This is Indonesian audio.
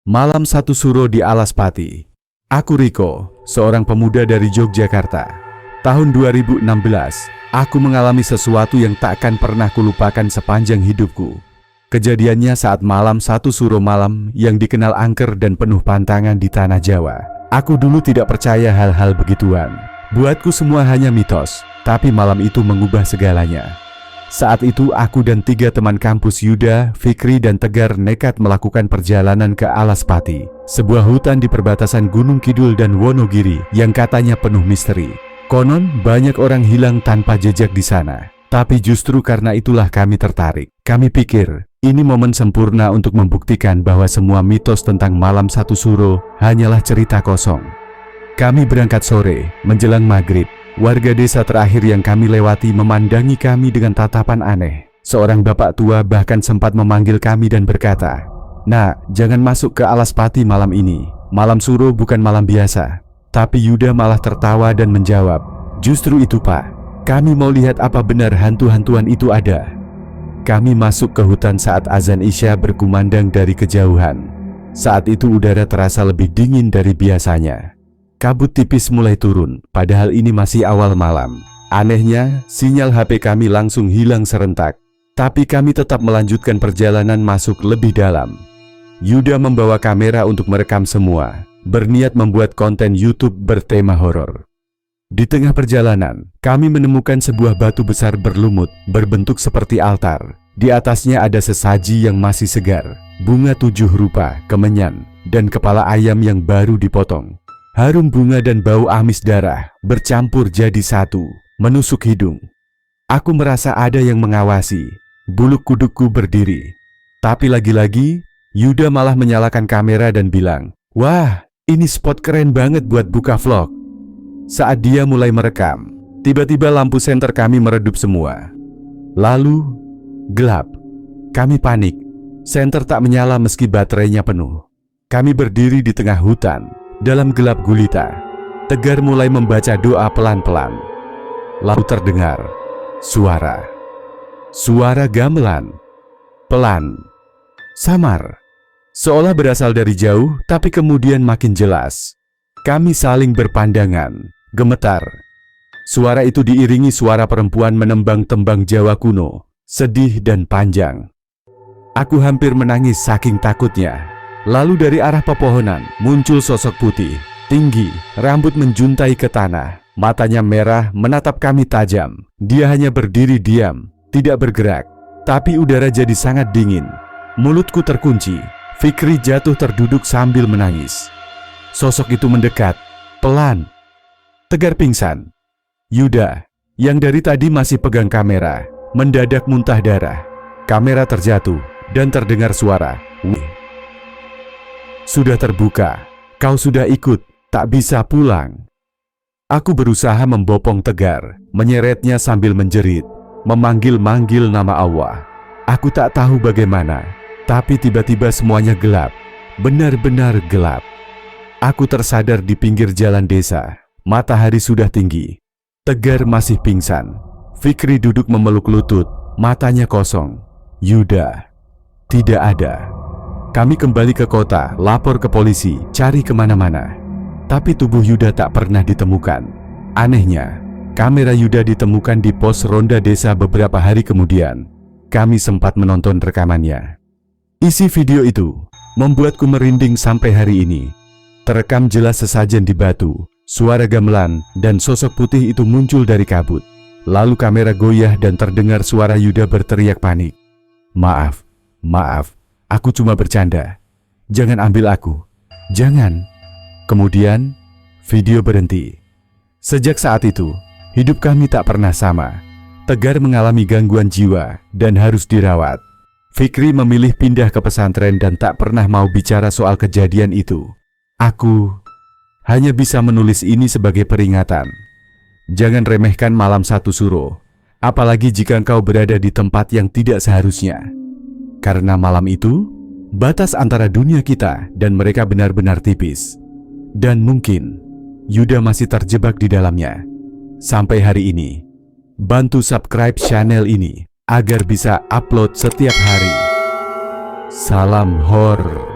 Malam Satu Suro di Alaspati. Aku Riko, seorang pemuda dari Yogyakarta. Tahun 2016, aku mengalami sesuatu yang takkan pernah kulupakan sepanjang hidupku. Kejadiannya saat malam Satu Suro malam yang dikenal angker dan penuh pantangan di tanah Jawa. Aku dulu tidak percaya hal-hal begituan. Buatku semua hanya mitos, tapi malam itu mengubah segalanya. Saat itu aku dan 3 teman kampus Yuda, Fikri dan Tegar nekat melakukan perjalanan ke Alaspati, sebuah hutan di perbatasan Gunung Kidul dan Wonogiri yang katanya penuh misteri. Konon banyak orang hilang tanpa jejak di sana, tapi justru karena itulah kami tertarik. Kami pikir ini momen sempurna untuk membuktikan bahwa semua mitos tentang malam Satu Suro hanyalah cerita kosong. Kami berangkat sore, menjelang maghrib. Warga desa terakhir yang kami lewati memandangi kami dengan tatapan aneh. Seorang bapak tua bahkan sempat memanggil kami dan berkata, "Nak, jangan masuk ke Alaspati malam ini. Malam Suro bukan malam biasa." Tapi Yuda malah tertawa dan menjawab, "Justru itu Pak, kami mau lihat apa benar hantu-hantuan itu ada." Kami masuk ke hutan saat azan Isya berkumandang dari kejauhan. Saat itu udara terasa lebih dingin dari biasanya. Kabut tipis mulai turun, padahal ini masih awal malam. Anehnya, sinyal HP kami langsung hilang serentak. Tapi kami tetap melanjutkan perjalanan masuk lebih dalam. Yuda membawa kamera untuk merekam semua, berniat membuat konten YouTube bertema horor. Di tengah perjalanan, kami menemukan sebuah batu besar berlumut, berbentuk seperti altar. Di atasnya ada sesaji yang masih segar, bunga 7 rupa, kemenyan, dan kepala ayam yang baru dipotong. Harum bunga dan bau amis darah bercampur jadi satu, menusuk hidung. Aku merasa ada yang mengawasi. Bulu kudukku berdiri. Tapi lagi-lagi, Yuda malah menyalakan kamera dan bilang, "Wah, ini spot keren banget buat buka vlog." Saat dia mulai merekam, tiba-tiba lampu senter kami meredup semua. Lalu, gelap. Kami panik. Senter tak menyala meski baterainya penuh. Kami berdiri di tengah hutan. Dalam gelap gulita, Tegar mulai membaca doa pelan-pelan. Lalu terdengar suara gamelan, pelan, samar, seolah berasal dari jauh, tapi kemudian makin jelas. Kami saling berpandangan, gemetar. Suara itu diiringi suara perempuan menembang tembang Jawa kuno, sedih dan panjang. Aku hampir menangis saking takutnya. Lalu dari arah pepohonan muncul sosok putih, tinggi, rambut menjuntai ke tanah, matanya merah menatap kami tajam. Dia hanya berdiri diam, tidak bergerak, tapi udara jadi sangat dingin. Mulutku terkunci. Fikri jatuh terduduk sambil menangis. Sosok itu mendekat, pelan. Tegar pingsan. Yuda, yang dari tadi masih pegang kamera, mendadak muntah darah. Kamera terjatuh dan terdengar suara, "Wih. Sudah terbuka, kau sudah ikut, tak bisa pulang." Aku berusaha membopong Tegar, menyeretnya sambil menjerit, memanggil-manggil nama Allah. Aku tak tahu bagaimana, tapi tiba-tiba semuanya gelap, benar-benar gelap. Aku tersadar di pinggir jalan desa, matahari sudah tinggi. Tegar masih pingsan, Fikri duduk memeluk lutut, matanya kosong. Yuda tidak ada. Kami kembali ke kota, lapor ke polisi, cari kemana-mana. Tapi tubuh Yuda tak pernah ditemukan. Anehnya, kamera Yuda ditemukan di pos ronda desa beberapa hari kemudian. Kami sempat menonton rekamannya. Isi video itu membuatku merinding sampai hari ini. Terekam jelas sesajen di batu, suara gamelan, dan sosok putih itu muncul dari kabut. Lalu kamera goyah dan terdengar suara Yuda berteriak panik. Maaf. Aku cuma bercanda. Jangan ambil aku. Jangan." Kemudian, video berhenti. Sejak saat itu, hidup kami tak pernah sama. Tegar mengalami gangguan jiwa dan harus dirawat. Fikri memilih pindah ke pesantren dan tak pernah mau bicara soal kejadian itu. Aku hanya bisa menulis ini sebagai peringatan. Jangan remehkan malam Satu Suro, apalagi jika engkau berada di tempat yang tidak seharusnya. Karena malam itu, batas antara dunia kita dan mereka benar-benar tipis. Dan mungkin, Yuda masih terjebak di dalamnya. Sampai hari ini, bantu subscribe channel ini, agar bisa upload setiap hari. Salam horor.